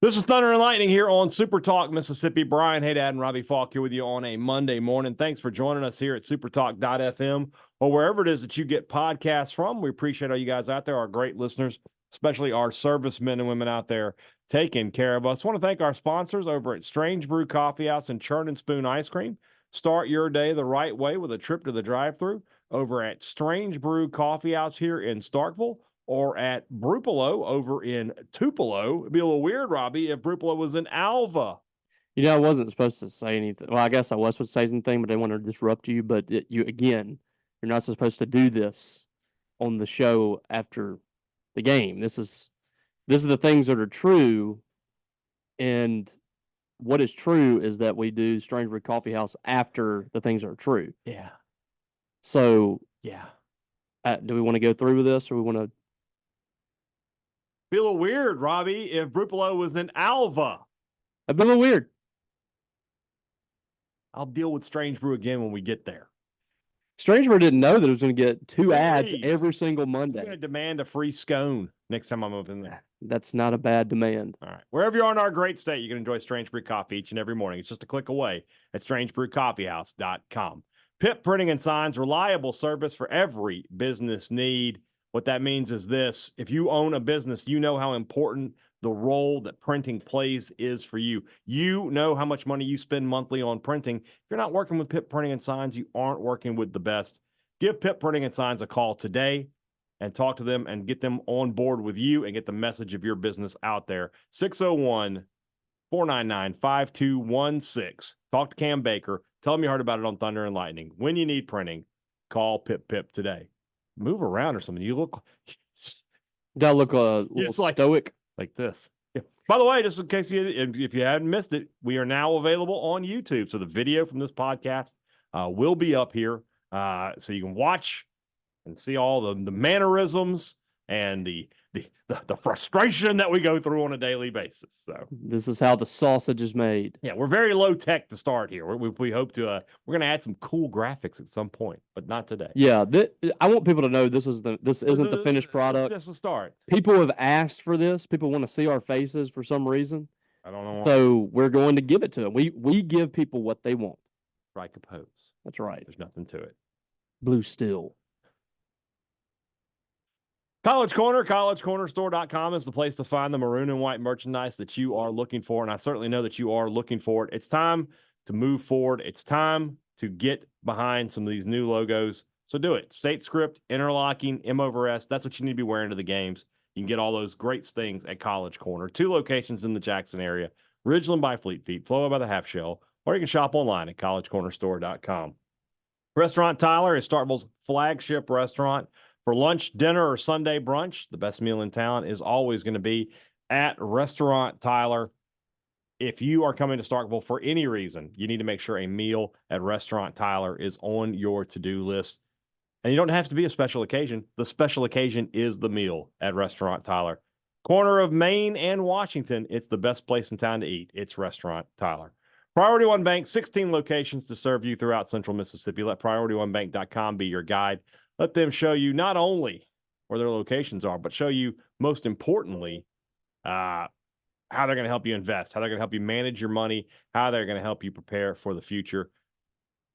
This is Thunder and Lightning here on SuperTalk Mississippi. Brian, Hadad, and Robbie Faulk here with you on a Monday morning. Thanks for joining us here at SuperTalk.fm or wherever it is that you get podcasts from. We appreciate all you guys out there, our great listeners, especially our servicemen and women out there taking care of us. I want to thank our sponsors over at Strange Brew Coffee House and Churn and Spoon Ice Cream. Start your day the right way with a trip to the drive-thru over at Strange Brew Coffee House here in Starkville, or at Brupolo over in Tupelo. It'd be a little weird, Robbie, if Brupolo was in Alva. You know, I wasn't supposed to say anything. Well, I guess I was supposed to say anything, but I didn't want to disrupt you. But you're not supposed to do this on the show after the game. This is the things that are true, and what is true is that we do Strange Brew Coffee House after the things are true. Yeah. So, yeah. Do we want to go through with this, or we want to? Be a little weird, Robbie, if Brupolo was in Alva. It'd be a little weird. I'll deal with Strange Brew again when we get there. Strange Brew didn't know that it was going to get two ads every single Monday. I'm going to demand a free scone next time I'm up in there. That's not a bad demand. All right. Wherever you are in our great state, you can enjoy Strange Brew coffee each and every morning. It's just a click away at strangebrewcoffeehouse.com. Pip Printing and Signs, reliable service for every business need. What that means is this: if you own a business, you know how important the role that printing plays is for you. You know how much money you spend monthly on printing. If you're not working with Pip Printing and Signs, you aren't working with the best. Give Pip Printing and Signs a call today and talk to them and get them on board with you and get the message of your business out there. 601-499-5216. Talk to Cam Baker. Tell them you heard about it on Thunder and Lightning. When you need printing, call Pip today. Move around or something. You look. Gotta look a little stoic. Like this. Yeah. By the way, just in case if you hadn't missed it, we are now available on YouTube. So the video from this podcast will be up here. So you can watch and see all the mannerisms and the frustration that we go through on a daily basis. So this is how the sausage is made. Yeah, we're very low tech to start here. We hope to we're going to add some cool graphics at some point, but not today. Yeah, I want people to know this isn't the finished product. Just a start. People have asked for this. People want to see our faces for some reason. I don't know. So we're going to give it to them. We give people what they want. Strike a pose. That's right. There's nothing to it. Blue Steel. College CornerStore.com is the place to find the maroon and white merchandise that you are looking for, and I certainly know that you are looking for it. It's time to move forward. It's time to get behind some of these new logos. So do it. State script, interlocking, M over S. That's what you need to be wearing to the games. You can get all those great things at College Corner. 2 locations in the Jackson area, Ridgeland by Fleet Feet, Flowow by the Half Shell, or you can shop online at collegecornerstore.com. Restaurant Tyler is Starkville's flagship restaurant. For lunch, dinner, or Sunday brunch, the best meal in town is always going to be at Restaurant Tyler. If you are coming to Starkville for any reason, you need to make sure a meal at Restaurant Tyler is on your to-do list. And you don't have to be a special occasion. The special occasion is the meal at Restaurant Tyler. Corner of Main and Washington, it's the best place in town to eat. It's Restaurant Tyler. Priority One Bank, 16 locations to serve you throughout central Mississippi. Let PriorityOneBank.com be your guide. Let them show you not only where their locations are, but show you, most importantly, how they're going to help you invest, how they're going to help you manage your money, how they're going to help you prepare for the future.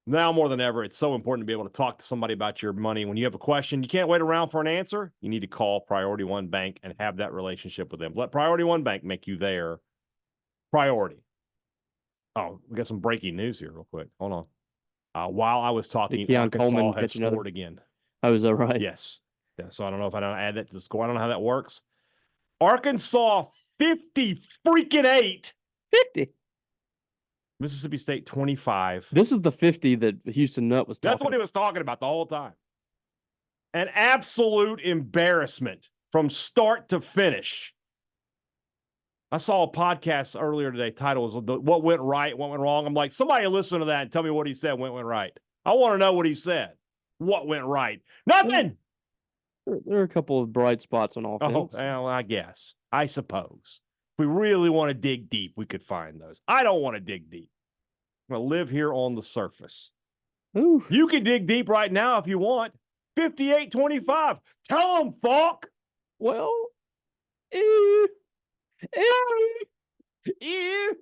Now more than ever, it's so important to be able to talk to somebody about your money. When you have a question, you can't wait around for an answer. You need to call Priority One Bank and have that relationship with them. Let Priority One Bank make you their priority. Oh, we got some breaking news here real quick. Hold on. While I was talking, Arkansas had scored again. Oh, is that right? Yes. Yeah, so I don't know if I don't add that to the score. I don't know how that works. Arkansas 50-8. 50. Mississippi State 25. This is the 50 that Houston Nutt was talking about. That's what he was talking about the whole time. An absolute embarrassment from start to finish. I saw a podcast earlier today. Title was What Went Right, What Went Wrong. I'm like, somebody listen to that and tell me what he said went right. I want to know what he said. What went right? Nothing. There are a couple of bright spots on offense. Oh, well, I guess. I suppose. If we really want to dig deep, we could find those. I don't want to dig deep. I'm going to live here on the surface. Ooh. You can dig deep right now if you want. 58-25. Tell them, Faulk. Well, Ew.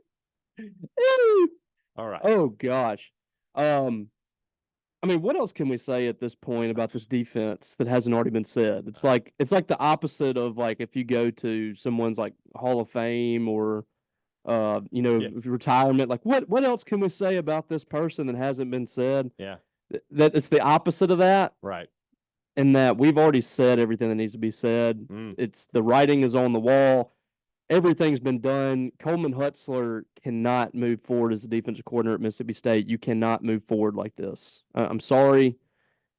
All right. Oh gosh. I mean, what else can we say at this point about this defense that hasn't already been said? It's like the opposite of like if you go to someone's like Hall of Fame or retirement. Like what else can we say about this person that hasn't been said? Yeah. That it's the opposite of that. Right. In that we've already said everything that needs to be said. It's the writing is on the wall. Everything's been done. Coleman Hutzler cannot move forward as the defensive coordinator at Mississippi State. You cannot move forward like this. I'm sorry.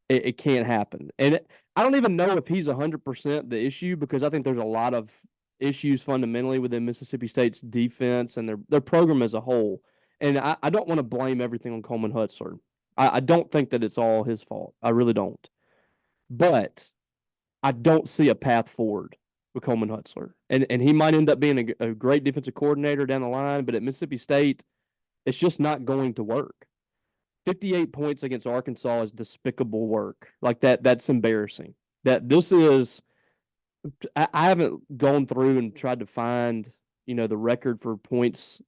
It can't happen. And I don't even know if he's 100% the issue because I think there's a lot of issues fundamentally within Mississippi State's defense and their program as a whole. And I don't want to blame everything on Coleman Hutzler. I don't think that it's all his fault. I really don't. But I don't see a path forward with Coleman Hutzler. And he might end up being a great defensive coordinator down the line, but at Mississippi State, it's just not going to work. 58 points against Arkansas is despicable work. Like that's embarrassing. That this is I haven't gone through and tried to find, the record for points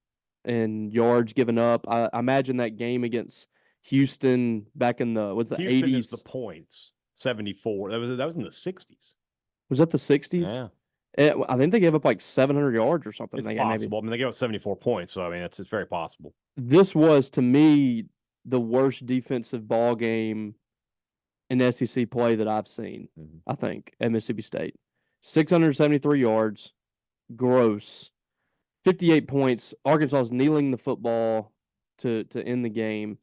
and yards given up. I imagine that game against Houston back in the Houston 80s. Is the points 74. That was in the 60s. Was that the 60s? Yeah. I think they gave up like 700 yards or something. It's possible. I mean, they gave up 74 points, so I mean, it's very possible. This was to me the worst defensive ball game in SEC play that I've seen. I think at Mississippi State, 673 yards, gross, 58 points. Arkansas is kneeling the football to end the game.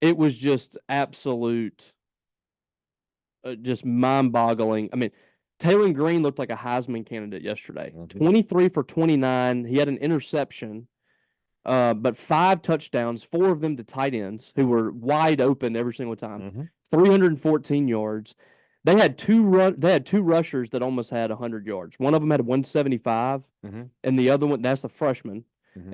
It was just absolute, just mind-boggling. I mean, Taylor Green looked like a Heisman candidate yesterday. 23 for 29. He had an interception, but 5 touchdowns, 4 of them to tight ends who were wide open every single time. 314 yards. They had two rushers that almost had 100 yards. One of them had 175, and the other one, that's a freshman,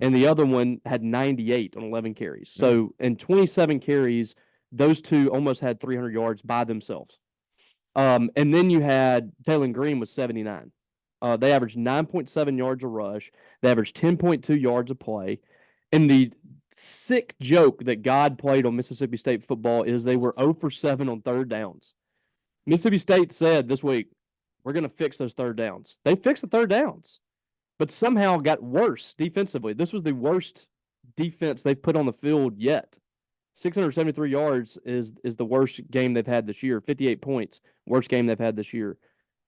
and the other one had 98 on 11 carries. So in 27 carries, those two almost had 300 yards by themselves. And then you had Taylor Green with 79. They averaged 9.7 yards a rush. They averaged 10.2 yards a play. And the sick joke that God played on Mississippi State football is they were 0 for 7 on third downs. Mississippi State said this week, we're going to fix those third downs. They fixed the third downs, but somehow got worse defensively. This was the worst defense they've put on the field yet. 673 yards is the worst game they've had this year. 58 points, worst game they've had this year.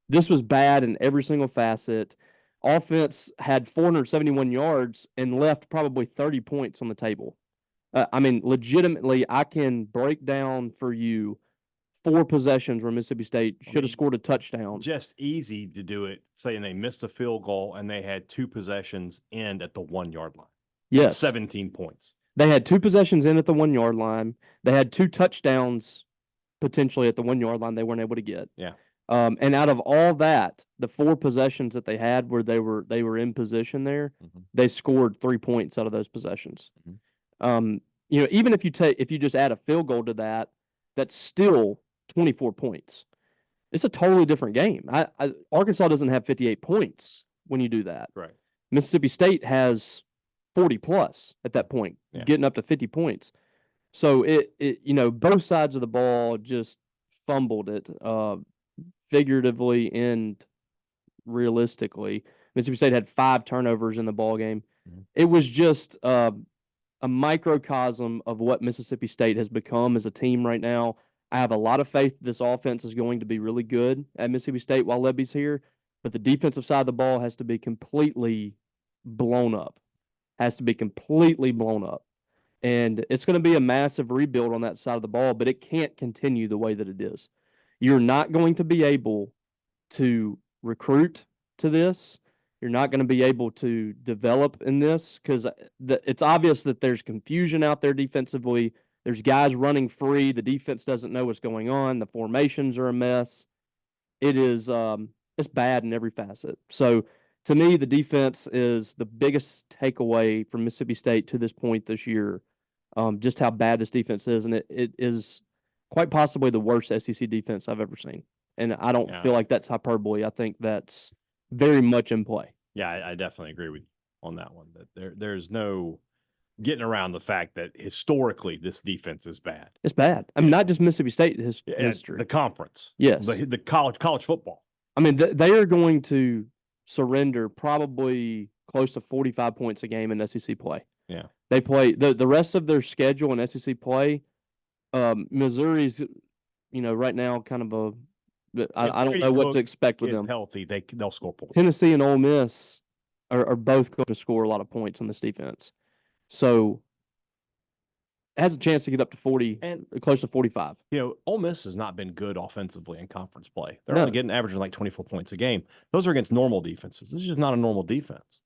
This was bad in every single facet. Offense had 471 yards and left probably 30 points on the table. I mean, legitimately, I can break down for you 4 possessions where Mississippi State should have scored a touchdown. Just easy to do it, saying they missed a field goal and they had 2 possessions end at the 1-yard line. Yes. 17 points. They had 2 possessions in at the 1-yard line. They had 2 touchdowns potentially at the 1-yard line they weren't able to get. Yeah. And out of all that, the 4 possessions that they had where they were in position there, they scored 3 points out of those possessions. Even if you just add a field goal to that, that's still 24 points. It's a totally different game. Arkansas doesn't have 58 points when you do that. Right. Mississippi State has 40 plus at that point, getting up to 50 points. So both sides of the ball just fumbled it, figuratively and realistically. Mississippi State had 5 turnovers in the ball game. It was just a microcosm of what Mississippi State has become as a team right now. I have a lot of faith this offense is going to be really good at Mississippi State while Lebby's here, but the defensive side of the ball has to be completely blown up. And it's going to be a massive rebuild on that side of the ball, but it can't continue the way that it is. You're not going to be able to recruit to this. You're not going to be able to develop in this because it's obvious that there's confusion out there defensively. There's guys running free. The defense doesn't know what's going on. The formations are a mess. It is it's bad in every facet. So to me, the defense is the biggest takeaway from Mississippi State to this point this year. Just how bad this defense is, and it is quite possibly the worst SEC defense I've ever seen. And I don't feel like that's hyperbole. I think that's very much in play. Yeah, I definitely agree with you. on that one. That there's no getting around the fact that historically this defense is bad. It's bad. I mean, not just Mississippi State history. The conference. Yes. The college football. I mean, they are going to surrender probably close to 45 points a game in SEC play. Yeah. They play the rest of their schedule in SEC play. Missouri's, right now kind of a. I don't know what to expect with them. Healthy, they'll score points. Tennessee and Ole Miss are both going to score a lot of points on this defense. So it has a chance to get up to 40 and close to 45. Ole Miss has not been good offensively in conference play. They're only averaging like 24 points a game. Those are against normal defenses. This is just not a normal defense.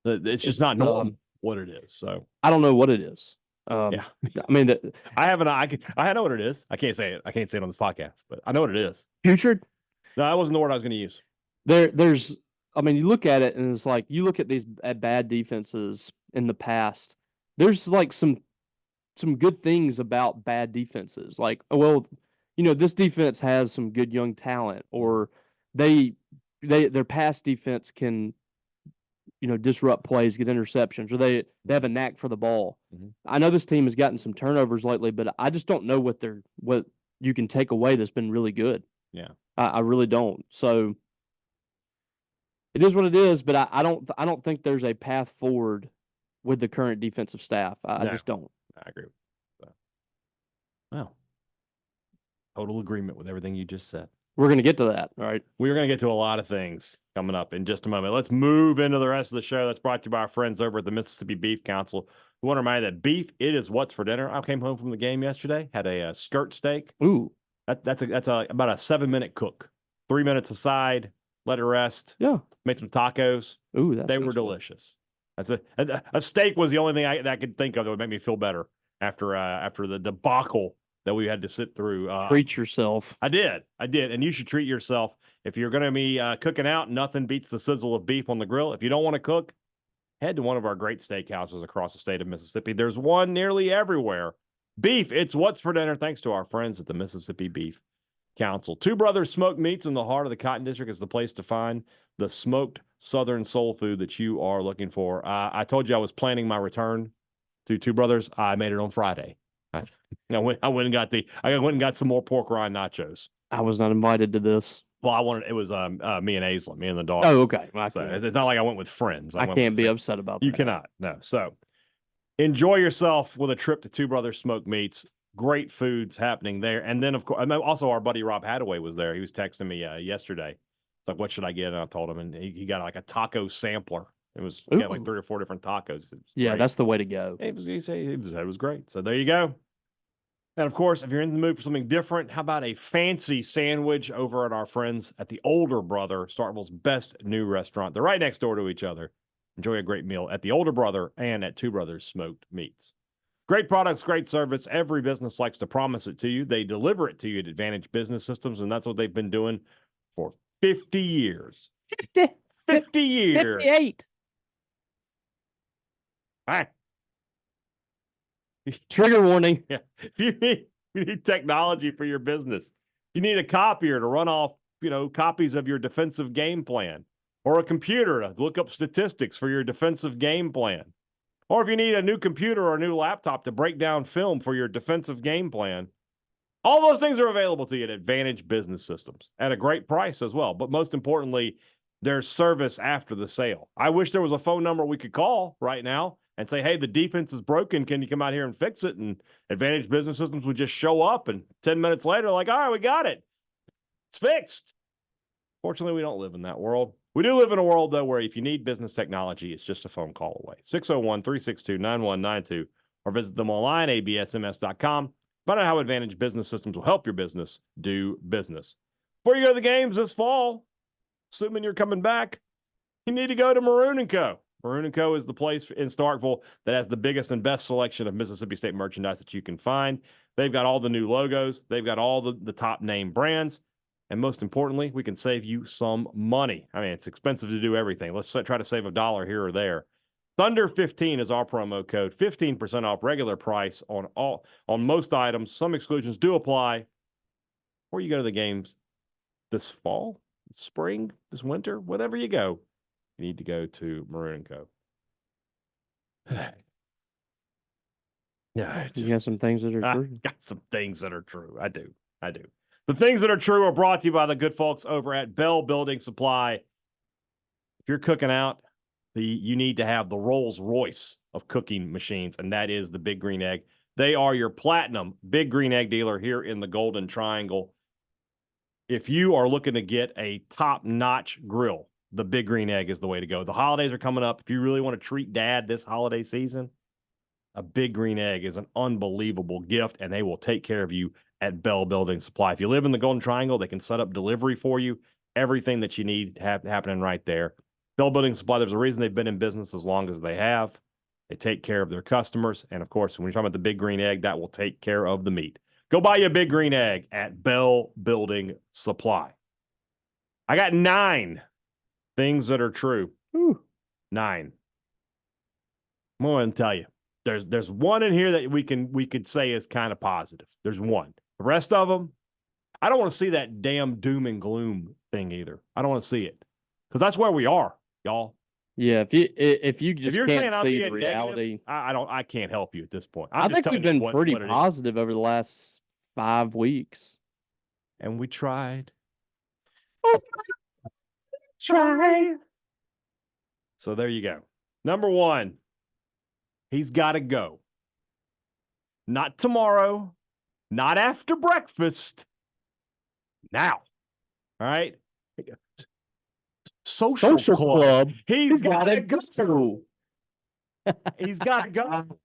It's just not normal what it is. So I don't know what it is. Yeah, I mean, I know what it is. I can't say it. I can't say it on this podcast, but I know what it is. Putrid? No, that wasn't the word I was going to use. There's. I mean, you look at it and it's like you look at these bad defenses in the past. There's like some good things about bad defenses. Like, well, this defense has some good young talent, or their pass defense can, disrupt plays, get interceptions, or they have a knack for the ball. Mm-hmm. I know this team has gotten some turnovers lately, but I just don't know what you can take away that's been really good. Yeah, I really don't. So it is what it is, but I don't think there's a path forward with the current defensive staff. I just don't. I agree. Well, total agreement with everything you just said. We're going to get to that, all right? We're going to get to a lot of things coming up in just a moment. Let's move into the rest of the show. That's brought to you by our friends over at the Mississippi Beef Council. We want to remind you that beef, it is what's for dinner. I came home from the game yesterday, had a skirt steak. Ooh. That's about a 7-minute cook. 3 minutes aside, let it rest. Yeah. Made some tacos. Ooh, they were delicious. That's a steak was the only thing that I could think of that would make me feel better after the debacle that we had to sit through. Treat yourself. I did. And you should treat yourself. If you're going to be cooking out, nothing beats the sizzle of beef on the grill. If you don't want to cook, head to one of our great steakhouses across the state of Mississippi. There's one nearly everywhere. Beef, it's what's for dinner, thanks to our friends at the Mississippi Beef Council. Two Brothers Smoked Meats in the heart of the Cotton District is the place to find the smoked Southern soul food that you are looking for. I told you I was planning my return to Two Brothers. I made it on Friday. I went and got some more pork rind nachos. I was not invited to this. Well, it was me and Aislinn, me and the dog. Oh, okay. So it's not like I went with friends. I can't be upset about that. You cannot. No. So enjoy yourself with a trip to Two Brothers Smoked Meats. Great foods happening there. And then, of course, also our buddy Rob Hadaway was there. He was texting me yesterday. It's like, what should I get? And I told him, and he got like a taco sampler. He got like 3 or 4 different tacos. Yeah, great. That's the way to go. It was great. So there you go. And of course, if you're in the mood for something different, how about a fancy sandwich over at our friends at the Older Brother, Starkville's best new restaurant? They're right next door to each other. Enjoy a great meal at the Older Brother and at Two Brothers Smoked Meats. Great products, great service. Every business likes to promise it to you. They deliver it to you at Advantage Business Systems, and that's what they've been doing for 50 years. 50 years. 58. All right. Trigger warning. Yeah. If you need technology for your business, you need a copier to run off, copies of your defensive game plan, or a computer to look up statistics for your defensive game plan, or if you need a new computer or a new laptop to break down film for your defensive game plan, all those things are available to you at Advantage Business Systems at a great price as well. But most importantly, there's service after the sale. I wish there was a phone number we could call right now and say, hey, the defense is broken. Can you come out here and fix it? And Advantage Business Systems would just show up, and 10 minutes later, like, all right, we got it. It's fixed. Fortunately, we don't live in that world. We do live in a world, though, where if you need business technology, it's just a phone call away. 601-362-9192, or visit them online, absms.com. Find out how Advantage Business Systems will help your business do business. Before you go to the games this fall, assuming you're coming back, you need to go to Maroon & Co. Maroon & Co. is the place in Starkville that has the biggest and best selection of Mississippi State merchandise that you can find. They've got all the new logos. They've got all the top name brands. And most importantly, we can save you some money. I mean, it's expensive to do everything. Let's try to save $1 here or there. Thunder15 is our promo code. 15% off regular price on most items. Some exclusions do apply. Or you go to the games this fall, spring, this winter, whatever you go. You need to go to Maroon & Co. Yeah, You got some things that are I true. got some things that are true. I do. The things that are true are brought to you by the good folks over at Bell Building Supply. If you're cooking out, you need to have the Rolls Royce of cooking machines, and that is the Big Green Egg. They are your platinum Big Green Egg dealer here in the Golden Triangle. If you are looking to get a top-notch grill, the Big Green Egg is the way to go. The holidays are coming up. If you really want to treat Dad this holiday season, a Big Green Egg is an unbelievable gift, and they will take care of you at Bell Building Supply. If you live in the Golden Triangle, they can set up delivery for you. Everything that you need happening right there. Bell Building Supply, there's a reason they've been in business as long as they have. They take care of their customers. And, of course, when you're talking about the Big Green Egg, that will take care of the meat. Go buy you a Big Green Egg at Bell Building Supply. I got 9 things that are true. Ooh. 9. I'm going to tell you. There's one in here that we could say is kind of positive. There's one. The rest of them, I don't want to see that damn doom and gloom thing either. I don't want to see it because that's where we are, y'all. Yeah, if you just you're can't see the negative, reality, I can't help you at this point. I think we've been pretty positive over the last 5 weeks, and we tried. So there you go. Number 1. He's got to go. Not tomorrow, not after breakfast. Now. All right? Social club. He's got to go. He's got to go.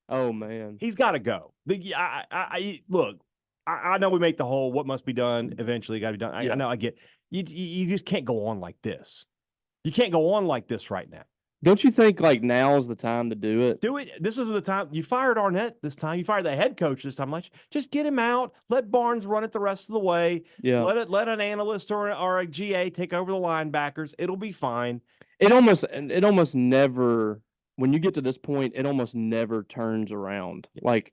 Oh, man. He's got to go. Look, I know we make the whole what must be done eventually got to be done. I know, I get you just can't go on like this. You can't go on like this right now. Don't you think like now is the time to do it? Do it. This is the time. You fired Arnett this time. You fired the head coach this time. Just get him out. Let Barnes run it the rest of the way. Yeah. Let an analyst or a GA take over the linebackers. It'll be fine. It almost never, when you get to this point, it almost never turns around. Yeah. Like,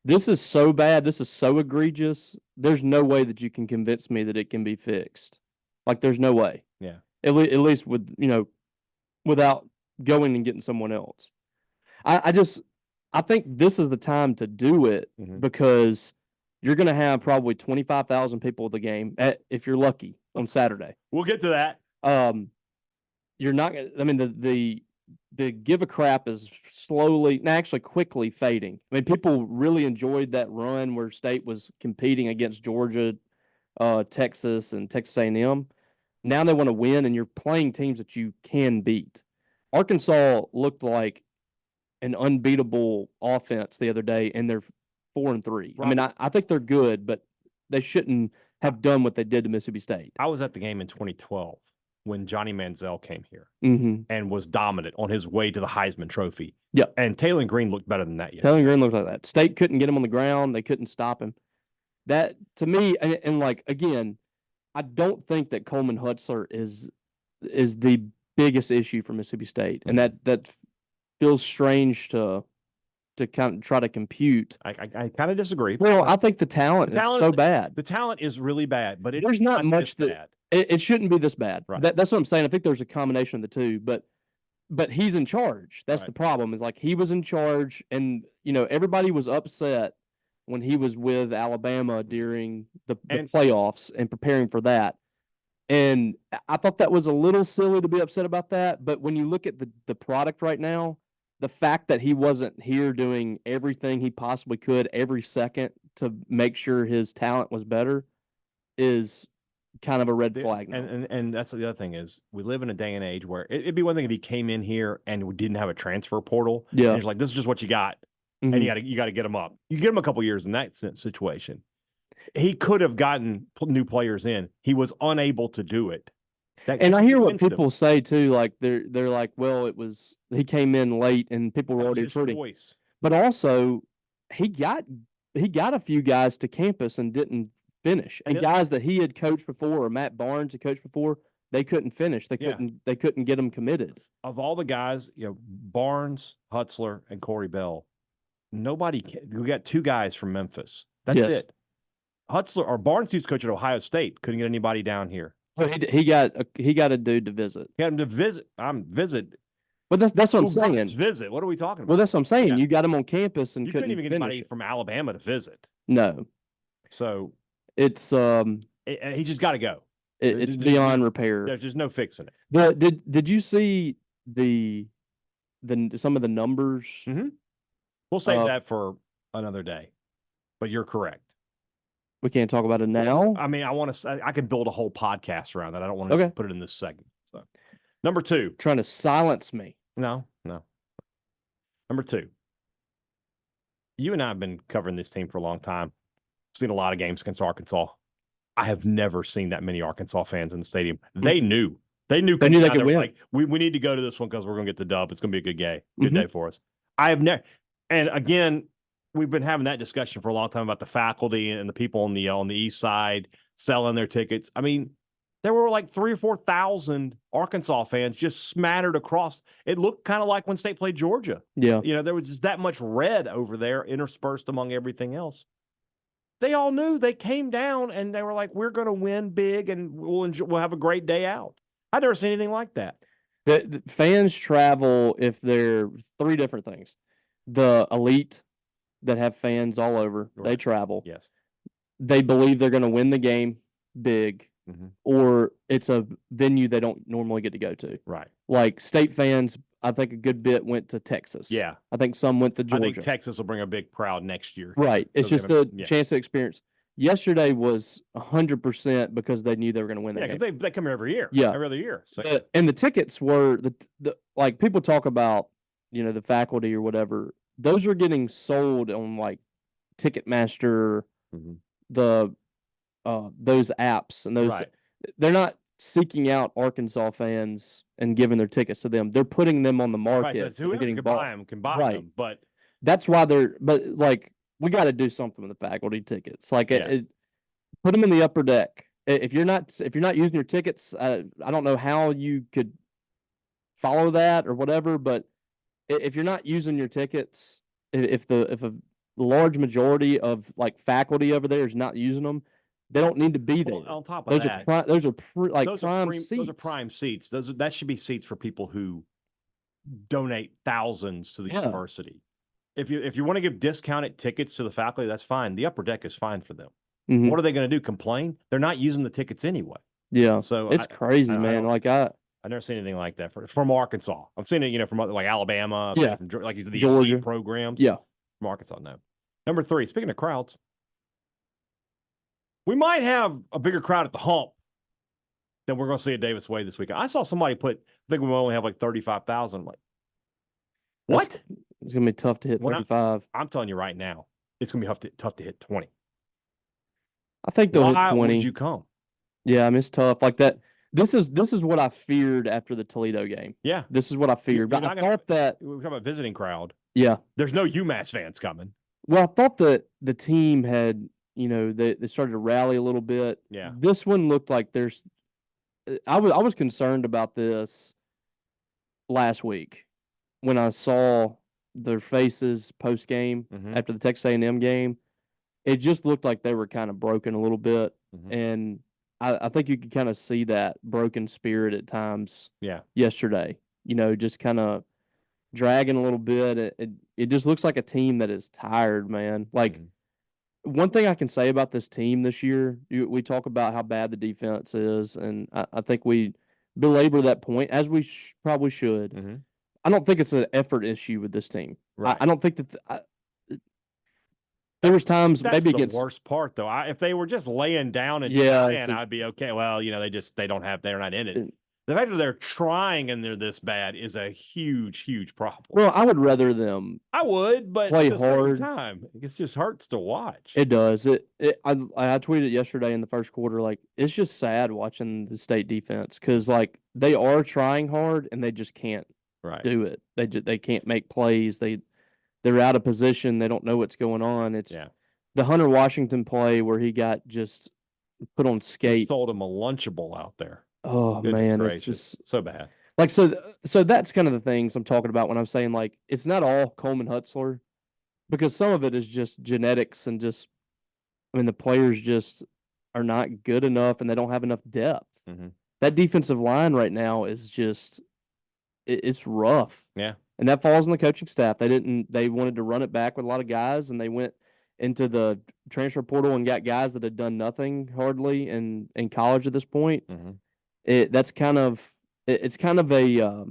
this is so bad. This is so egregious. There's no way that you can convince me that it can be fixed. Like, there's no way. Yeah. At least with, without going and getting someone else. I think this is the time to do it because you're going to have probably 25,000 people at the game if you're lucky on Saturday. We'll get to that. You're not. I mean, the give a crap is quickly fading. I mean, people really enjoyed that run where State was competing against Georgia, Texas, and Texas A&M. Now they want to win, and you're playing teams that you can beat. Arkansas looked like an unbeatable offense the other day, and they're 4-3. Right. I mean, I think they're good, but they shouldn't have done what they did to Mississippi State. I was at the game in 2012 when Johnny Manziel came here and was dominant on his way to the Heisman Trophy. Yeah. And Taylor Green looked better than that yet. Taylor Green looked like that. State couldn't get him on the ground. They couldn't stop him. That, to me, and like, again, I don't think that Coleman Hutzler is the biggest issue for Mississippi State, and that feels strange to kind of try to compute. I kind of disagree. Well, I think the talent is so bad. The talent is really bad, but there's not much that it shouldn't be this bad. Right. That's what I'm saying. I think there's a combination of the two, but he's in charge. That's right. The problem. Is like he was in charge, and everybody was upset when he was with Alabama during the playoffs and preparing for that. And I thought that was a little silly to be upset about that. But when you look at the product right now, the fact that he wasn't here doing everything he possibly could every second to make sure his talent was better is kind of a red flag now. And that's the other thing is we live in a day and age where it'd be one thing if he came in here and we didn't have a transfer portal. Yeah. And he's like, this is just what you got. And you got to get him up. You get him a couple years in that situation. He could have gotten new players in. He was unable to do it. And I hear what people say too. Like they're like, well, he came in late and people were already recruiting. But also, he got a few guys to campus and didn't finish. And guys that he had coached before, or Matt Barnes had coached before, they couldn't finish. They couldn't get them committed. Of all the guys, Barnes, Hutzler, and Corey Bell. We got 2 guys from Memphis. That's it. Hutzler or Barnes used to coach at Ohio State. Couldn't get anybody down here. Well, he got a dude to visit. He had him to visit. Visit. But that's what I'm Who got its saying. visit? What are we talking about? Well, that's what I'm saying. Yeah. You got him on campus and You couldn't couldn't even get finish anybody it. from Alabama to visit. No, So it's he just got to go. it's beyond repair. There's just no fixing it. But did you see the some of the numbers? Mm-hmm. We'll save that for another day. But you're correct. We can't talk about it now. I mean, I can build a whole podcast around that. I don't want to put it in this segment. So, number 2. Trying to silence me. No. Number 2. You and I have been covering this team for a long time. Seen a lot of games against Arkansas. I have never seen that many Arkansas fans in the stadium. They knew. They knew they could win. Like, we need to go to this one because we're going to get the dub. It's going to be a good day for us. I have never. And again, we've been having that discussion for a long time about the faculty and the people on the east side selling their tickets. I mean, there were like 3,000 or 4,000 Arkansas fans just smattered across. It looked kind of like when State played Georgia. Yeah. There was just that much red over there interspersed among everything else. They all knew. They came down and they were like, we're going to win big and we'll have a great day out. I've never seen anything like that. The fans travel if they're 3 different things. The elite that have fans all over, they travel. Yes. They believe they're going to win the game big, or it's a venue they don't normally get to go to. Right. Like State fans, I think a good bit went to Texas. Yeah. I think some went to Georgia. I think Texas will bring a big crowd next year. Right. It's just a chance to experience. Yesterday was 100% because they knew they were going to win that game. Yeah, because they come here every year. Yeah. Every other year. So. And the tickets were, the like people talk about, the faculty or whatever. Those are getting sold on like Ticketmaster, those apps, and those they're not seeking out Arkansas fans and giving their tickets to them. They're putting them on the market. Right, whoever can buy them can buy them. But that's why we got to do something with the faculty tickets. Like put them in the upper deck. If you're not using your tickets, I don't know how you could follow that or whatever, but if you're not using your tickets, if a large majority of like faculty over there is not using them, they don't need to be there. On top of those are prime seats. Those are prime seats. That should be seats for people who donate thousands to the university. If you want to give discounted tickets to the faculty, that's fine. The upper deck is fine for them. What are they going to do? Complain? They're not using the tickets anyway. Yeah. So it's crazy, man. I've never seen anything like that from Arkansas. I've seen it, from like Alabama, from, like the Georgia elite programs. Yeah. From Arkansas, no. Number 3, speaking of crowds, we might have a bigger crowd at the Hump than we're going to see at Davis Wade this weekend. I saw somebody I think we only have like 35,000. Like, what? It's going to be tough to hit 35. I'm telling you right now, it's going to be tough to hit 20. I think they'll hit 20. Why would you come? Yeah, I mean, it's tough. Like that. This is what I feared after the Toledo game. Yeah. This is what I feared. But I thought that we're talking about visiting crowd. Yeah. There's no UMass fans coming. Well, I thought that the team had, they started to rally a little bit. Yeah. This one looked like I was concerned about this last week when I saw their faces post game after the Texas A&M game. It just looked like they were kind of broken a little bit, and I think you could kind of see that broken spirit at times. Yeah. Yesterday, just kind of dragging a little bit. It just looks like a team that is tired, man. Like one thing I can say about this team this year, we talk about how bad the defense is, and I think we belabor that point as we probably should. I don't think it's an effort issue with this team. Right. I don't think that. There was times maybe against the worst part though. If they were just laying down and trying, I'd be okay. Well, they're not in it. The fact that they're trying and they're this bad is a huge, huge problem. Well, I would rather them. I would, but play at the hard. same time, it just hurts to watch. It does. I tweeted yesterday in the first quarter, like it's just sad watching the State defense because like they are trying hard and they just can't do it. They can't make plays. They're out of position. They don't know what's going on. It's the Hunter Washington play where he got just put on skate. Sold him a Lunchable out there. Oh, man, it's just so bad. Like, so that's kind of the things I'm talking about when I'm saying, like, it's not all Coleman Hutzler because some of it is just genetics and just, the players just are not good enough and they don't have enough depth. That defensive line right now is just it's rough. Yeah. And that falls on the coaching staff. They wanted to run it back with a lot of guys, and they went into the transfer portal and got guys that had done nothing hardly in college at this point. It's kind of a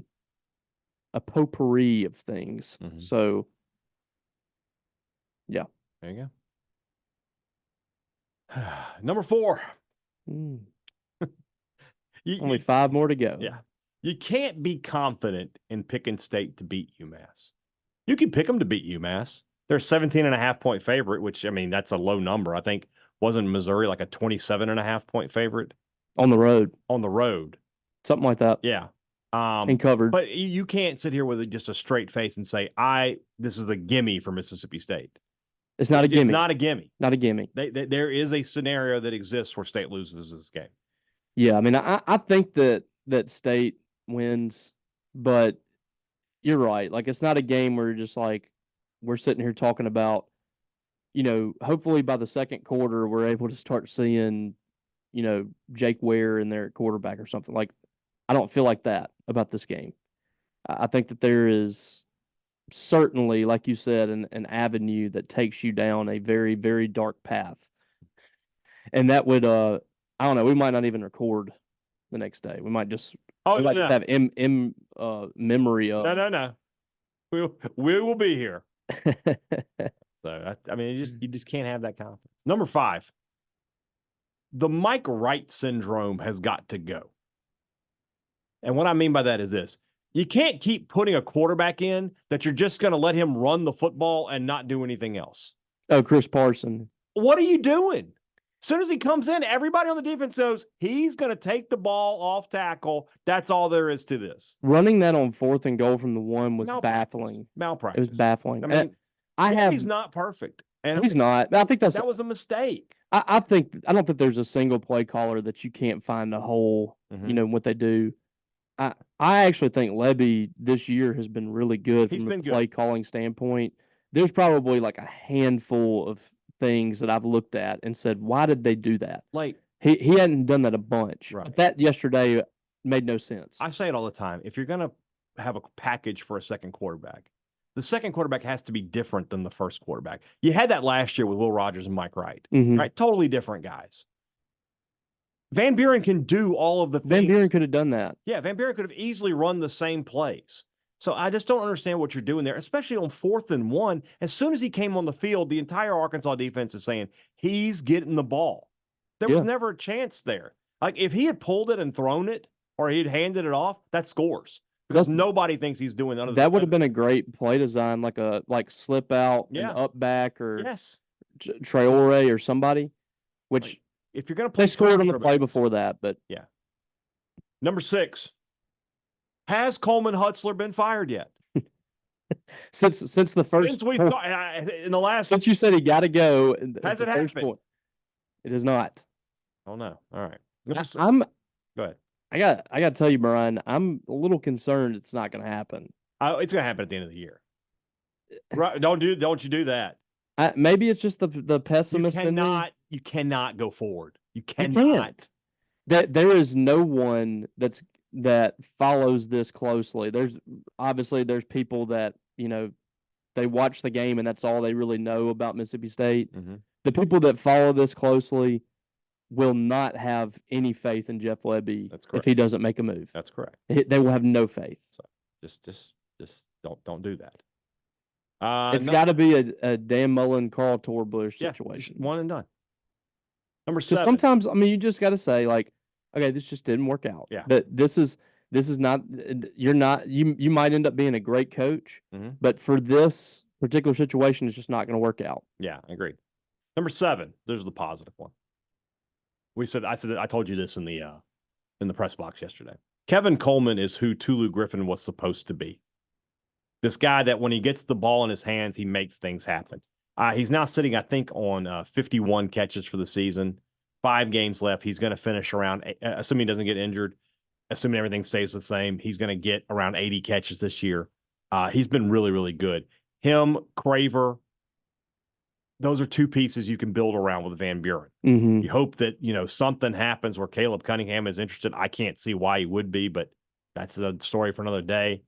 potpourri of things. So, yeah. There you go. Number 4. Only 5 more to go. Yeah. You can't be confident in picking State to beat UMass. You can pick them to beat UMass. They're a 17.5-point favorite, which, I mean, that's a low number. I think wasn't Missouri like a 27.5-point favorite? On the road. On the road. Something like that. Yeah. And covered. But you can't sit here with just a straight face and say, this is a gimme for Mississippi State. It's not a gimme. It's not a gimme. Not a gimme. There is a scenario that exists where State loses this game. Yeah, I mean, I think that State wins, but you're right. Like, it's not a game where you're just like, we're sitting here talking about, hopefully by the second quarter, we're able to start seeing, Jake Ware in there at quarterback or something. Like, I don't feel like that about this game. I think that there is certainly, like you said, an avenue that takes you down a very, very dark path. And that would, I don't know, we might not even record the next day. We might just have memory of. No. We will be here. So, I mean, you just can't have that confidence. Number 5, the Mike Wright syndrome has got to go. And what I mean by that is this. You can't keep putting a quarterback in that you're just going to let him run the football and not do anything else. Oh, Chris Parson. What are you doing? As soon as he comes in, everybody on the defense knows he's going to take the ball off tackle. That's all there is to this. Running that on 4th and goal from the 1 was baffling. Malpractice. It was baffling. I mean, he's not perfect. And he's not. I think that was a mistake. I don't think there's a single play caller that you can't find a hole, what they do. I actually think Lebby this year has been really good from a play calling standpoint. There's probably like a handful of things that I've looked at and said, why did they do that? Like he hadn't done that a bunch. Right. But that yesterday made no sense. I say it all the time. If you're going to have a package for a second quarterback, the second quarterback has to be different than the first quarterback. You had that last year with Will Rogers and Mike Wright, right? Totally different guys. Van Buren can do all of the things. Van Buren could have done that. Yeah, Van Buren could have easily run the same plays. So I just don't understand what you're doing there, especially on 4th and 1. As soon as he came on the field, the entire Arkansas defense is saying he's getting the ball. There was never a chance there. Like if he had pulled it and thrown it or he'd handed it off, that scores. Because nobody thinks he's doing none of that. Would have been a great play design, like slip out and up back or Traore or somebody, which if you're going to play, they scored on the play before that, but yeah. Number 6, has Coleman Hutzler been fired yet? since the first since we in the last since you said he got to go, has it happened? It has not. Oh no! All right, go ahead. I got to tell you, Brian, I'm a little concerned it's not going to happen. It's going to happen at the end of the year. Right? Don't you do that? Maybe it's just the pessimist. You cannot go forward. You cannot. There is no one that follows this closely. There's people that they watch the game and that's all they really know about Mississippi State. The people that follow this closely will not have any faith in Jeff Lebby if he doesn't make a move. That's correct. They will have no faith. So just don't do that. It's got to be a Dan Mullen, Carl Torbush situation. One and done. Number 7. Sometimes, I mean, you just got to say, like, okay, this just didn't work out. Yeah. But this is not. You might end up being a great coach, but for this particular situation, it's just not going to work out. Yeah, I agree. Number 7. There's the positive one. I told you this in the press box yesterday. Kevin Coleman is who Tulu Griffin was supposed to be. This guy that when he gets the ball in his hands, he makes things happen. He's now sitting, I think, on 51 catches for the season. 5 games left. He's going to finish around, assuming he doesn't get injured, assuming everything stays the same, he's going to get around 80 catches this year. He's been really, really good. Him, Craver, those are 2 pieces you can build around with Van Buren. You hope that, something happens where Caleb Cunningham is interested. I can't see why he would be, but That's a story for another day.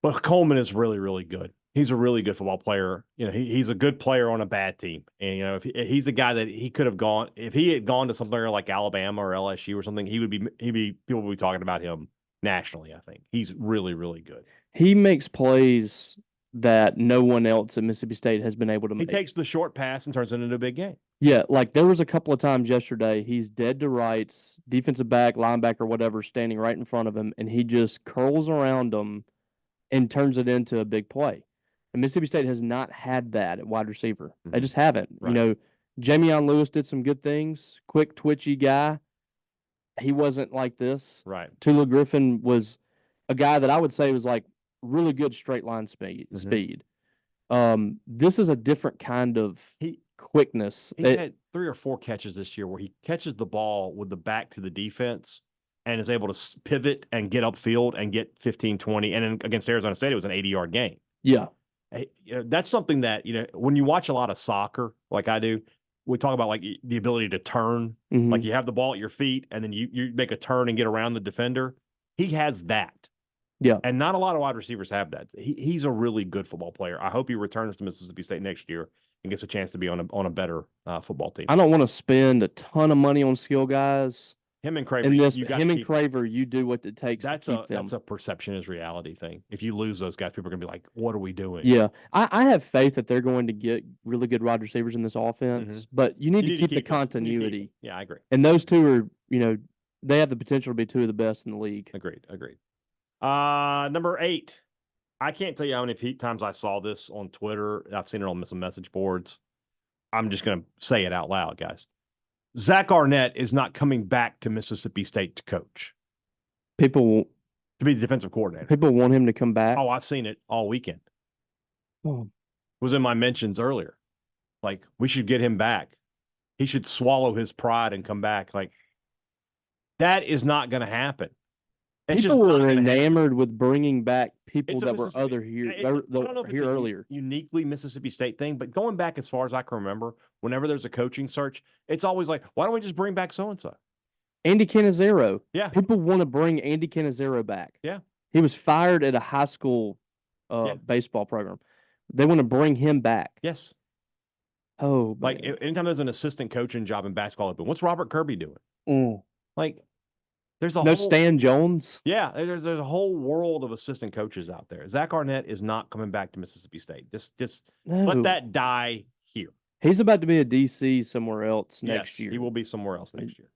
But Coleman is really, really good. He's a really good football player. He's a good player on a bad team. And, if he's a guy that he could have gone, if he had gone to somewhere like Alabama or LSU or something, people would be talking about him nationally, I think. He's really, really good. He makes plays that no one else at Mississippi State has been able to make. He takes the short pass and turns it into a big game. Yeah, like there was a couple of times yesterday, he's dead to rights, defensive back, linebacker, whatever, standing right in front of him, and he just curls around them and turns it into a big play. And Mississippi State has not had that at wide receiver. They just haven't. Right. Jamion Lewis did some good things, quick, twitchy guy. He wasn't like this. Right. Tula Griffin was a guy that I would say was like really good straight line speed. This is a different kind of quickness. He had 3 or 4 catches this year where he catches the ball with the back to the defense and is able to pivot and get upfield and get 15, 20. And then against Arizona State, it was an 80-yard game. Yeah. That's something that, when you watch a lot of soccer like I do, we talk about like the ability to turn. Like you have the ball at your feet and then you make a turn and get around the defender. He has that. Yeah. And not a lot of wide receivers have that. He's a really good football player. I hope he returns to Mississippi State next year and gets a chance to be on a better football team. I don't want to spend a ton of money on skill guys. Him and Craver, Craver, you do what it takes to keep them. That's a perception is reality thing. If you lose those guys, people are going to be like, what are we doing? Yeah. I have faith that they're going to get really good wide receivers in this offense, but you need to keep the continuity. Yeah, I agree. And those two are, they have the potential to be 2 of the best in the league. Agreed. Number 8. I can't tell you how many times I saw this on Twitter. I've seen it on some message boards. I'm just going to say it out loud, guys. Zach Arnett is not coming back to Mississippi State to coach. To be the defensive coordinator. People want him to come back. Oh, I've seen it all weekend. Oh. It was in my mentions earlier. Like, we should get him back. He should swallow his pride and come back. Like, that is not going to happen. People were enamored with bringing back people that were here earlier. Uniquely Mississippi State thing, but going back as far as I can remember, whenever there's a coaching search, it's always like, why don't we just bring back so-and-so? Andy Cannizzaro. Yeah. People want to bring Andy Cannizzaro back. Yeah. He was fired at a high school baseball program. They want to bring him back. Yes. Oh, like anytime there's an assistant coaching job in basketball open, what's Robert Kirby doing? Like, there's a Stan Jones. Yeah, there's a whole world of assistant coaches out there. Zach Arnett is not coming back to Mississippi State. Just let that die here. He's about to be a DC somewhere else next year. He will be somewhere else next year.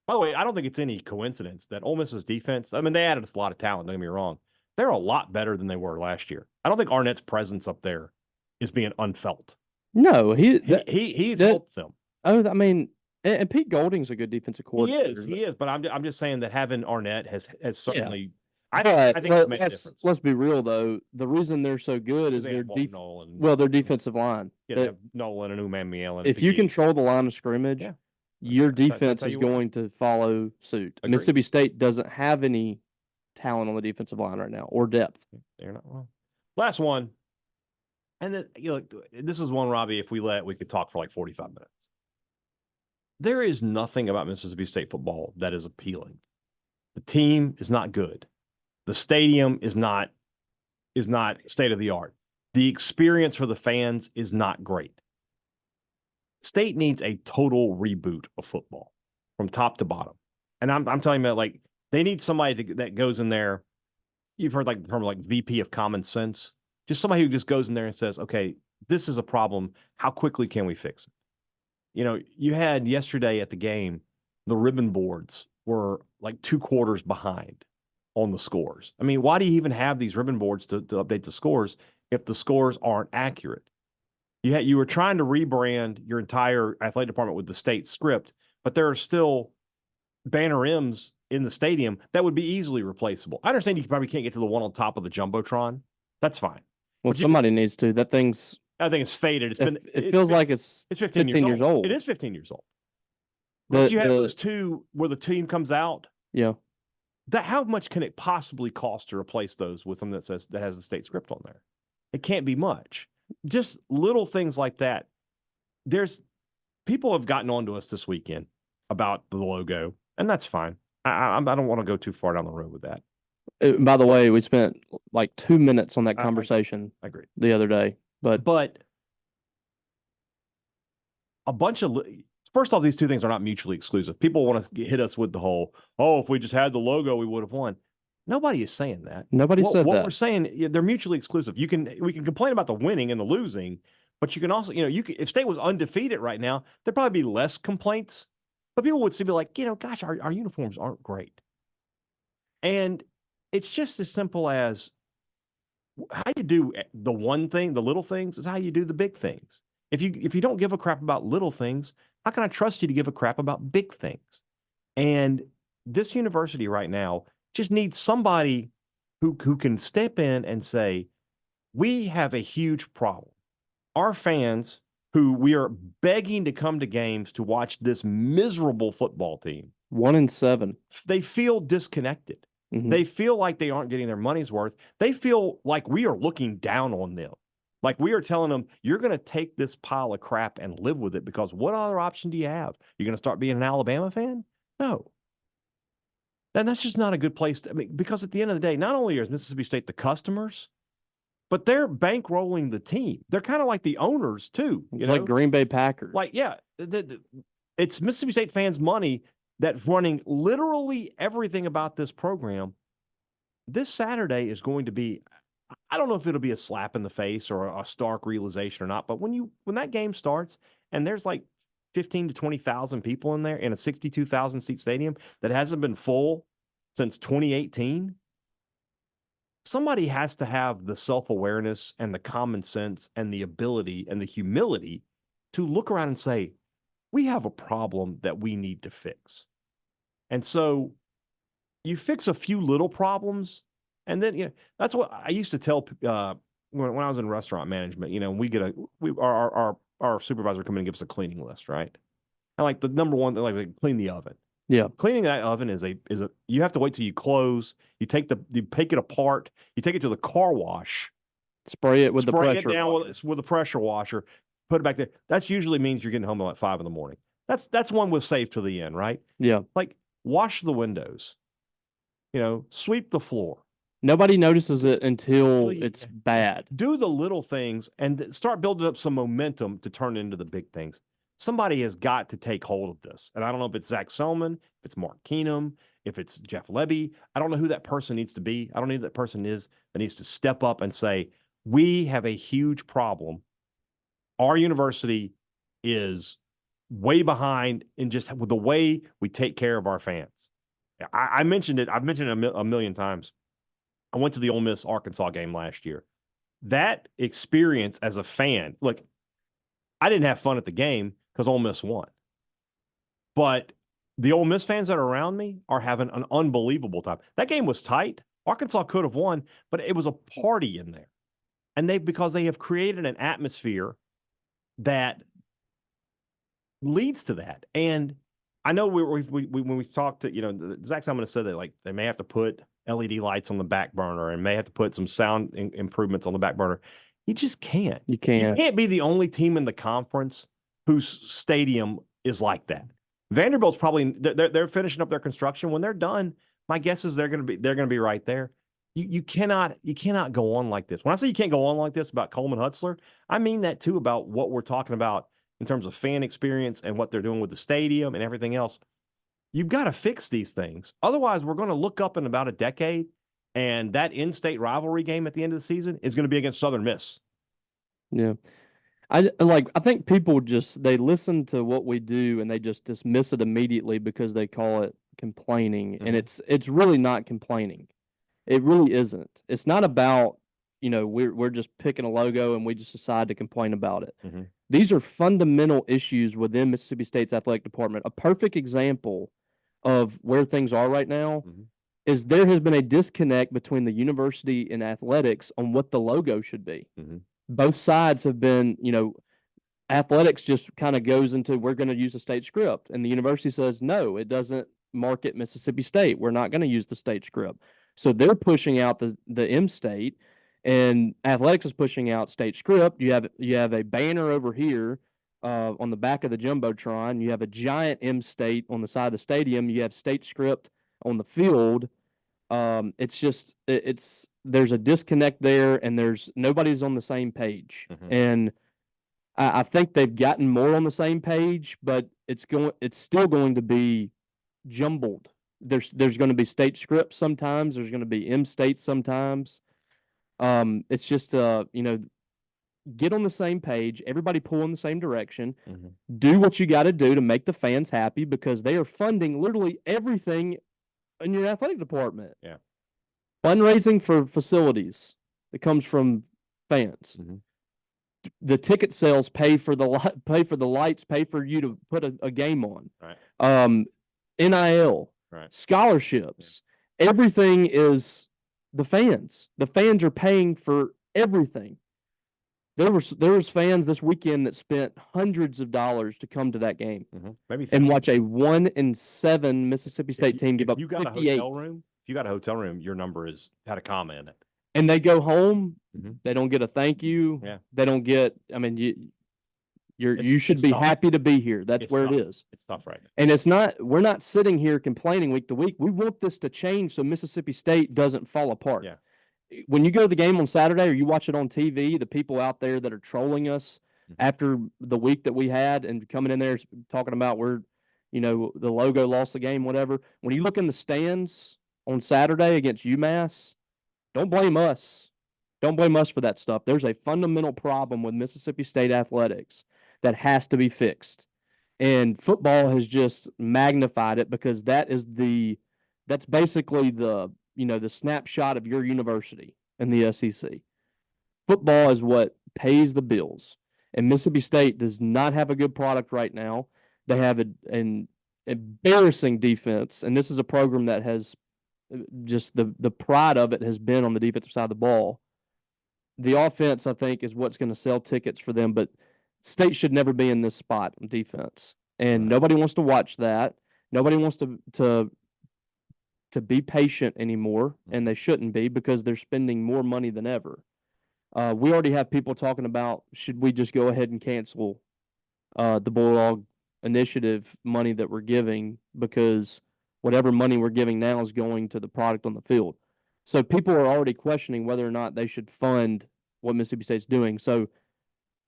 By the way, I don't think it's any coincidence that Ole Miss's defense, I mean, they added us a lot of talent, don't get me wrong. They're a lot better than they were last year. I don't think Arnett's presence up there is being unfelt. No, he's helped them. Oh, I mean, and Pete Golding's a good defensive coordinator. He is. But I'm just saying that having Arnett has certainly. Yeah. I think let's be real though. The reason they're so good is their defensive line. Yeah, they have Nolan and Umamiel. If you control the line of scrimmage, your defense is going to follow suit. Agreed. Mississippi State doesn't have any talent on the defensive line right now or depth. They're not well. Last one, and this is one, Robbie. If we could talk for like 45 minutes. There is nothing about Mississippi State football that is appealing. The team is not good. The stadium is not state of the art. The experience for the fans is not great. State needs a total reboot of football from top to bottom. And I'm telling you about, like, they need somebody that goes in there. You've heard from VP of Common Sense, just somebody who just goes in there and says, okay, this is a problem. How quickly can we fix it? You had yesterday at the game, the ribbon boards were like 2 quarters behind on the scores. I mean, why do you even have these ribbon boards to update the scores if the scores aren't accurate? You were trying to rebrand your entire athletic department with the state script, but there are still banner M's in the stadium that would be easily replaceable. I understand you probably can't get to the one on top of the Jumbotron. That's fine. Well, somebody needs to. I think it's faded. It feels like it's 15 years old. It is 15 years old. But you have those 2 where the team comes out. Yeah. How much can it possibly cost to replace those with something that has the state script on there? It can't be much. Just little things like that. People have gotten on to us this weekend about the logo, and that's fine. I don't want to go too far down the road with that. By the way, we spent like 2 minutes on that I conversation agree. the other day, But a bunch of first off, these two things are not mutually exclusive. People want to hit us with the whole, oh, if we just had the logo, we would have won. Nobody is saying that. nobody said what that. we're saying, they're mutually exclusive. We can complain about the winning and the losing, but you can also, if State was undefeated right now, there'd probably be less complaints. But people would still be like, gosh, our uniforms aren't great. And it's just as simple as how you do the one thing, the little things, is how you do the big things. If you don't give a crap about little things, how can I trust you to give a crap about big things? And this university right now just needs somebody who can step in and say, we have a huge problem. Our fans, who we are begging to come to games to watch this miserable football team, 1-7, they feel disconnected. Mhm. They feel like they aren't getting their money's worth. They feel like we are looking down on them. Like we are telling them, you're going to take this pile of crap and live with it, because what other option do you have? You're going to start being an Alabama fan? No. Then that's just not a good place because at the end of the day, not only is Mississippi State the customers, but they're bankrolling the team. They're kind of like the owners too. It's like Green Bay Packers. Like, yeah, it's Mississippi State fans' money that's running literally everything about this program. This Saturday is going to be, I don't know if it'll be a slap in the face or a stark realization or not, but when that game starts and there's like 15 to 20,000 people in there in a 62,000 seat stadium that hasn't been full since 2018, somebody has to have the self-awareness and the common sense and the ability and the humility to look around and say, we have a problem that we need to fix. And so you fix a few little problems, and then that's what I used to tell when I was in restaurant management. We get our supervisor come in and give us a cleaning list, right? And like the number one, like clean the oven. Yeah, cleaning that oven is a you have to wait till you close. You take it apart. You take it to the car wash. Spray it with the pressure. Spray it down with a pressure washer. Put it back there. That's usually means you're getting home at like 5 a.m. That's one with save to the end, right? Yeah. Like wash the windows. Sweep the floor. Nobody notices it until it's bad. Do the little things and start building up some momentum to turn into the big things. Somebody has got to take hold of this. And I don't know if it's Zach Selman, if it's Mark Keenum, if it's Jeff Levy. I don't know who that person needs to be. I don't know who that person is that needs to step up and say, we have a huge problem. Our university is way behind in just with the way we take care of our fans. I mentioned it. I've mentioned it a million times. I went to the Ole Miss Arkansas game last year. That experience as a fan, look, I didn't have fun at the game because Ole Miss won. But the Ole Miss fans that are around me are having an unbelievable time. That game was tight. Arkansas could have won, but it was a party in there. And because they have created an atmosphere that leads to that. And I know when we talked to, Zach Salmon said that like they may have to put LED lights on the back burner and may have to put some sound improvements on the back burner. You just can't. You can't. You can't be the only team in the conference whose stadium is like that. Vanderbilt's probably they're finishing up their construction. When they're done, my guess is they're going to be right there. You cannot go on like this. When I say you can't go on like this about Coleman Hutzler, I mean that too about what we're talking about in terms of fan experience and what they're doing with the stadium and everything else. You've got to fix these things. Otherwise, we're going to look up in about a decade, and that in-state rivalry game at the end of the season is going to be against Southern Miss. Yeah. I think people they listen to what we do and they just dismiss it immediately because they call it complaining. Mm-hmm. And it's really not complaining. It really isn't. It's not about, we're just picking a logo and we just decide to complain about it. Mm-hmm. These are fundamental issues within Mississippi State's athletic department. A perfect example of where things are right now is there has been a disconnect between the university and athletics on what the logo should be. Mm-hmm. Both sides have been, athletics just kind of goes into we're going to use the state script. And the university says, no, it doesn't market Mississippi State. We're not going to use the state script. So they're pushing out the M-State, and athletics is pushing out state script. You have a banner over here on the back of the Jumbotron. You have a giant M-State on the side of the stadium. You have state script on the field, it's just there's a disconnect there, and nobody's on the same page. And I think they've gotten more on the same page, but it's still going to be jumbled. There's going to be state scripts sometimes. There's going to be M-state sometimes. It's just get on the same page. Everybody pull in the same direction. Do what you got to do to make the fans happy, because they are funding literally everything in your athletic department. Yeah. Fundraising for facilities that comes from fans. The ticket sales pay for the lights, pay for you to put a game on. Right. NIL, right. Scholarships, everything is the fans. The fans are paying for everything. There was fans this weekend that spent hundreds of dollars to come to that game, maybe and watch a 1-7 Mississippi State team give up 58. If you got a hotel room, your number had a comma in it. And they go home, they don't get a thank you. Yeah. They don't get. I mean, you should be tough. happy to be here. That's where tough. it is. It's tough, right? And we're not sitting here complaining week to week. We want this to change so Mississippi State doesn't fall apart. Yeah. When you go to the game on Saturday or you watch it on TV, the people out there that are trolling us after the week that we had and coming in there talking about the logo lost the game, whatever. When you look in the stands on Saturday against UMass, don't blame us. Don't blame us for that stuff. There's a fundamental problem with Mississippi State athletics that has to be fixed. And football has just magnified it, because that's basically the snapshot of your university in the SEC. Football is what pays the bills. And Mississippi State does not have a good product right now. They have an embarrassing defense. And this is a program that has just the pride of it has been on the defensive side of the ball. The offense, I think, is what's going to sell tickets for them, but State should never be in this spot on defense. And nobody wants to watch that. Nobody wants to be patient anymore, and they shouldn't be, because they're spending more money than ever. We already have people talking about, should we just go ahead and cancel the Bulldog Initiative money that we're giving, because whatever money we're giving now is going to the product on the field. So people are already questioning whether or not they should fund what Mississippi State's doing. So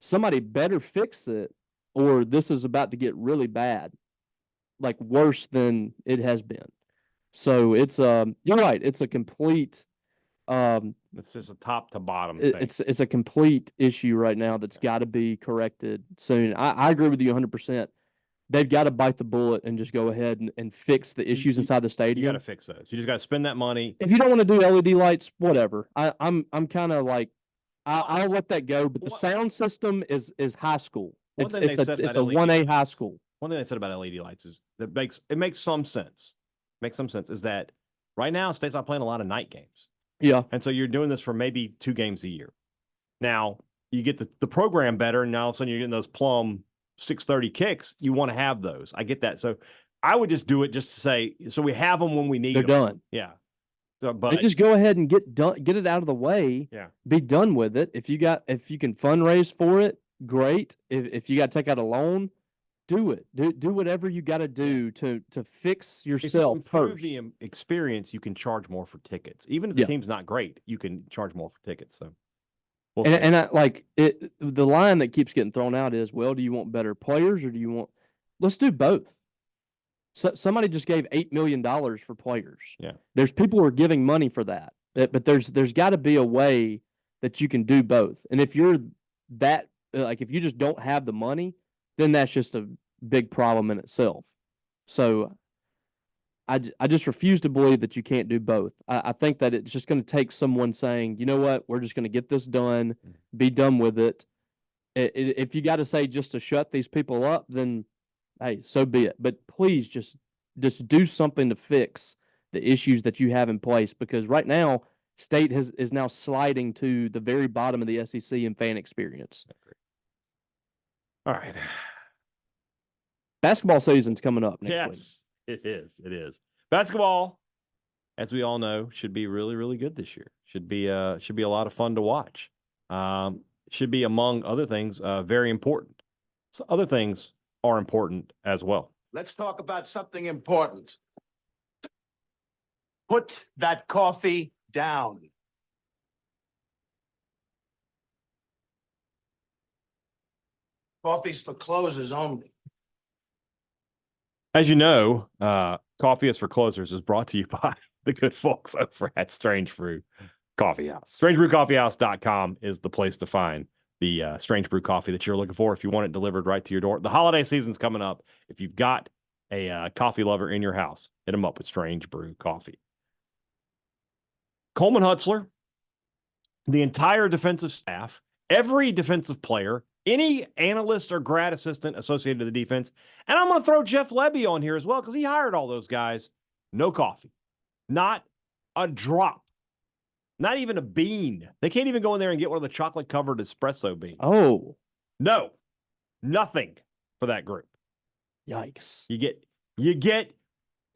somebody better fix it, or this is about to get really bad, like worse than it has been. So it's you're right. It's a complete. It's just a top to bottom thing. It's a complete issue right now that's got to be corrected soon. I agree with you 100%. They've got to bite the bullet and just go ahead and fix the issues inside the stadium. You got to fix those. You just got to spend that money. If you don't want to do LED lights, whatever. I'm kind of like, I'll let that go. But the sound system is high school. It's a 1A high school. One thing they said about LED lights is that makes some sense. Is that right now State's not playing a lot of night games. Yeah. And so you're doing this for maybe 2 games a year. Now you get the program better, and now all of a sudden you're getting those plum 6:30 kicks. You want to have those. I get that. So I would just do it just to say, so we have them when we need them. They're done. Yeah. So, but just go ahead and get it out of the way. Yeah. Be done with it. If you can fundraise for it, great. If you got to take out a loan, do it. Do whatever you got to do to fix yourself if you improve first. the experience, you can charge more for tickets. Even if the team's not great, you can charge more for tickets. So, and I like it. The line that keeps getting thrown out is, well, do you want better players, or do you want? Let's do both. So somebody just gave $8 million for players. Yeah, there's people who are giving money for that, but there's got to be a way that you can do both. And if you're that, like, if you just don't have the money, then that's just a big problem in itself. So I just refuse to believe that you can't do both. I think that it's just going to take someone saying, you know what, we're just going to get this done, be done with it. If you got to say just to shut these people up, then hey, so be it. But please just do something to fix the issues that you have in place, because right now State is now sliding to the very bottom of the SEC in fan experience. All right. Basketball season's coming up next week. Yes, it is. It is. Basketball, as we all know, should be really, really good this year. Should be a lot of fun to watch. Should be, among other things, very important. So other things are important as well. Let's talk about something important. Put that coffee down. Coffee's for closers only. As you know, Coffee is for Closers is brought to you by the good folks over at Strange Brew Coffee House. StrangeBrewCoffeehouse.com is the place to find the Strange Brew coffee that you're looking for if you want it delivered right to your door. The holiday season's coming up. If you've got a coffee lover in your house, hit them up with Strange Brew Coffee. Coleman Hutzler, the entire defensive staff, every defensive player, any analyst or grad assistant associated with the defense, and I'm going to throw Jeff Lebby on here as well because he hired all those guys. No coffee. Not a drop. Not even a bean. They can't even go in there and get one of the chocolate-covered espresso beans. Oh. No. Nothing for that group. Yikes.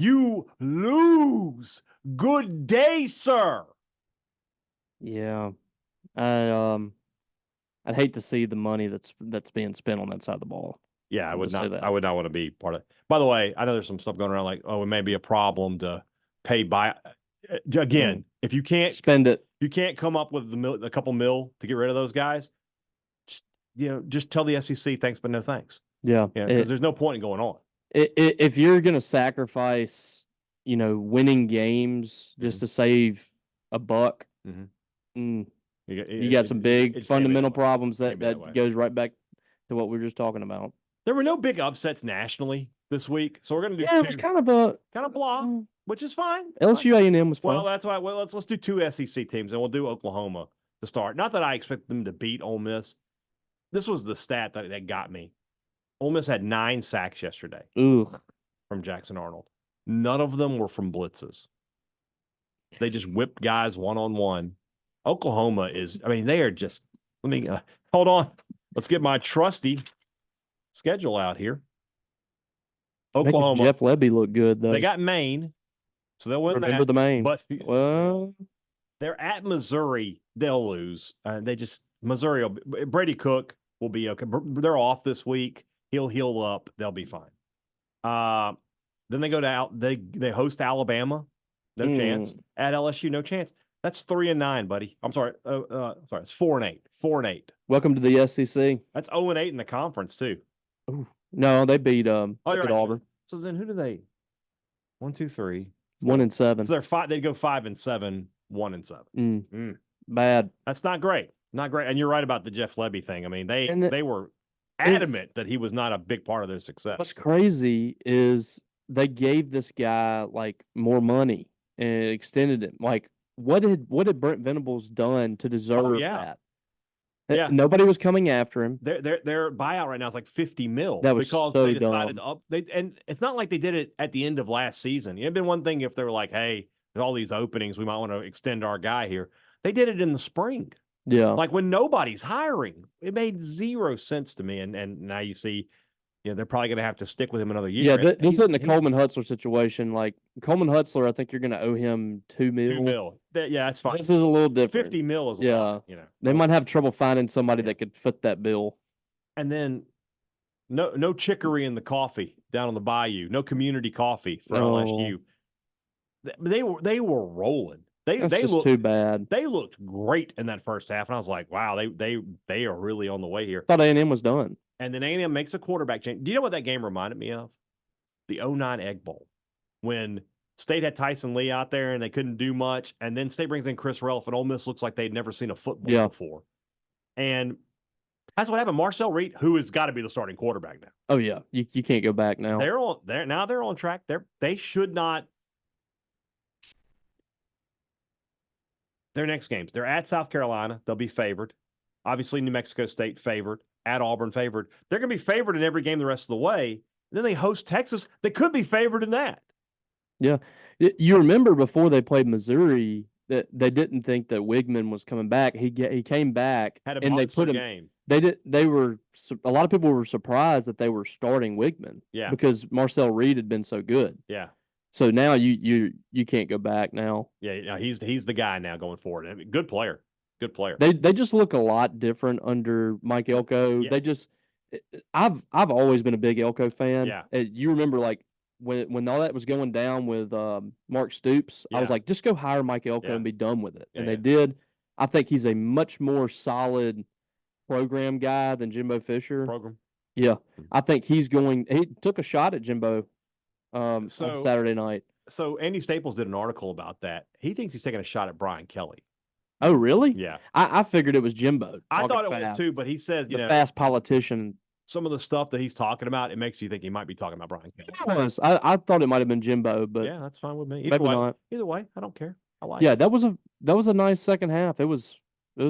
You lose. Good day, sir. Yeah. I'd hate to see the money that's being spent on that side of the ball. Yeah, I would say not. that. I would not want to be part of it. By the way, I know there's some stuff going around like, oh, it may be a problem to pay by. Again, if you can't spend it, you can't come up with a couple mil to get rid of those guys. Just tell the SEC thanks, but no thanks. Yeah, because there's no point in going on. If you're going to sacrifice, winning games just to save a buck, you got some big fundamental problems that goes right back to what we were just talking about. There were no big upsets nationally this week, so we're going to do two. It was kind of blah, which is fine. LSU A&M was fun. Well, that's why. Well, let's do two SEC teams, and we'll do Oklahoma to start. Not that I expect them to beat Ole Miss. This was the stat that got me. Ole Miss had 9 sacks yesterday. From Jackson Arnold. None of them were from blitzes. They just whipped guys one-on-one. Oklahoma they are just, hold on. Let's get my trusty schedule out here. Oklahoma. Jeff Lebby looked good, though. They got Maine, so they'll win Remember the Maine. But they're at Missouri. They'll lose. Missouri, Brady Cook will be okay. They're off this week. He'll heal up. They'll be fine. Then they go to they host Alabama. No chance. At LSU, no chance. That's 3-9, buddy. I'm sorry. Sorry, it's 4-8. 4-8. Welcome to the SEC. That's 0-8 in the conference too. Ooh. No, they beat Auburn. So then who do they? 1, 2, 3. 1-7. So they're 5. They'd go 5-7, 1-7. Bad. That's not great. Not great. And you're right about the Jeff Lebby thing. They were adamant that he was not a big part of their success. What's crazy is they gave this guy more money and extended it. What had Brent Venables done to deserve that? Yeah. Nobody was coming after him. Their buyout right now is like $50 million. That was because so they decided dumb. And it's not like they did it at the end of last season. It'd been one thing if they were like, hey, there's all these openings, we might want to extend our guy here. They did it in the spring. Yeah. When nobody's hiring. It made zero sense to me. And now you see, they're probably going to have to stick with him another year. Yeah, this isn't the Coleman Hutzler situation. Coleman Hutzler, I think you're going to owe him $2 million. $2 million. Yeah, that's fine. This is a little different. $50 million is a lot, They might have trouble finding somebody that could fit that bill. And then no chicory in the coffee down on the bayou. No community coffee for LSU. They were rolling. They looked too bad. They looked great in that first half, and I was like, wow, they are really on the way here. Thought A&M was done. And then A&M makes a quarterback change. Do you know what that game reminded me of? The 2009 Egg Bowl, when State had Tyson Lee out there and they couldn't do much, and then State brings in Chris Relf, and Ole Miss looks like they'd never seen a football before. And that's what happened. Marcel Reed, who has got to be the starting quarterback now. Oh yeah, you can't go back now. They're on track. They should not. Their next games, they're at South Carolina. They'll be favored. Obviously, New Mexico State favored. At Auburn favored. They're going to be favored in every game the rest of the way. Then they host Texas. They could be favored in that. Yeah. You remember before they played Missouri that they didn't think that Wigman was coming back. He came back and they put him. Game. They were a lot of people were surprised that they were starting Wigman. Yeah. Because Marcel Reed had been so good. Yeah. So now you can't go back now. Yeah, he's the guy now going forward. Good player. Good player. They just look a lot different under Mike Elko. Yeah. I've always been a big Elko fan. Yeah. You remember when all that was going down with Mark Stoops, I was Yeah. like, just go hire Mike Elko Yeah. and be done with it. Yeah, And yeah. they did. I think he's a much more solid program guy than Jimbo Fisher. Program. Yeah, I think he took a shot at Jimbo on So- Saturday night. So Andy Staples did an article about that. He thinks he's taking a shot at Brian Kelly. Oh, really? Yeah. I figured it was Jimbo. I talking thought it was fast. too, but he said, The fast politician. some of the stuff that he's talking about, it makes you think he might be talking about Brian Kelly. It was. I thought it might have been Jimbo, but Yeah, that's fine with me. maybe way, not. Either way, I don't care. I like Yeah, it. that was a nice second half. It was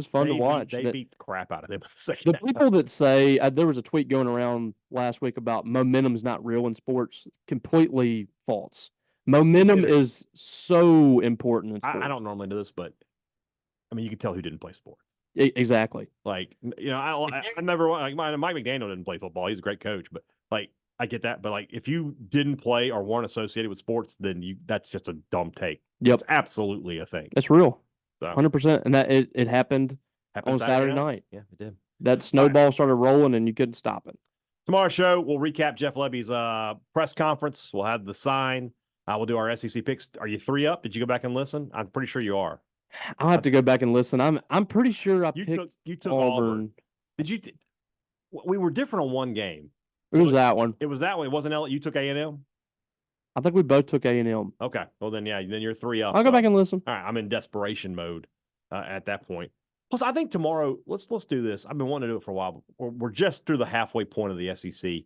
fun to watch. They That- beat the crap out of them in the second the half. people that say there was a tweet going around last week about momentum's not real in sports, completely false. Momentum Neither. is so important in sports. I don't normally do this, but I mean, you can tell who didn't play sports. Exactly. Like, I never like Mike McDaniel didn't play football. He's a great coach, but like I get that. But like, if you didn't play or weren't associated with sports, then that's just a dumb take. Yep. It's absolutely a thing. It's real. So 100%. And that it happened happened on Saturday night. Yeah, it did. That snowball started rolling and you couldn't stop it. Tomorrow's show, we'll recap Jeff Lebby's press conference. We'll have the sign. We'll do our SEC picks. Are you 3 up? Did you go back and listen? I'm pretty sure you are. I'll have to go back and listen. I'm pretty sure I picked You took Auburn. Auburn. Did you? We were different on one game. It was that one. It was that one. It wasn't L. You took A&M. I think we both took A&M. Okay. Well, then then you're 3 up. I'll go so- back and listen. All right. I'm in desperation mode at that point. Plus, I think tomorrow. Let's do this. I've been wanting to do it for a while. But we're just through the halfway point of the SEC.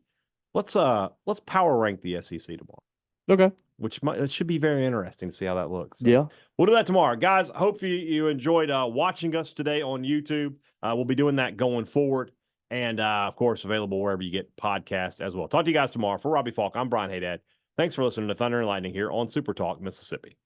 Let's power rank the SEC tomorrow. Okay. It should be very interesting to see how that looks. So Yeah. we'll do that tomorrow. Guys, hope you enjoyed watching us today on YouTube. We'll be doing that going forward. And, of course, available wherever you get podcasts as well. Talk to you guys tomorrow. For Robbie Faulk, I'm Brian Hadad. Thanks for listening to Thunder and Lightning here on SuperTalk, Mississippi.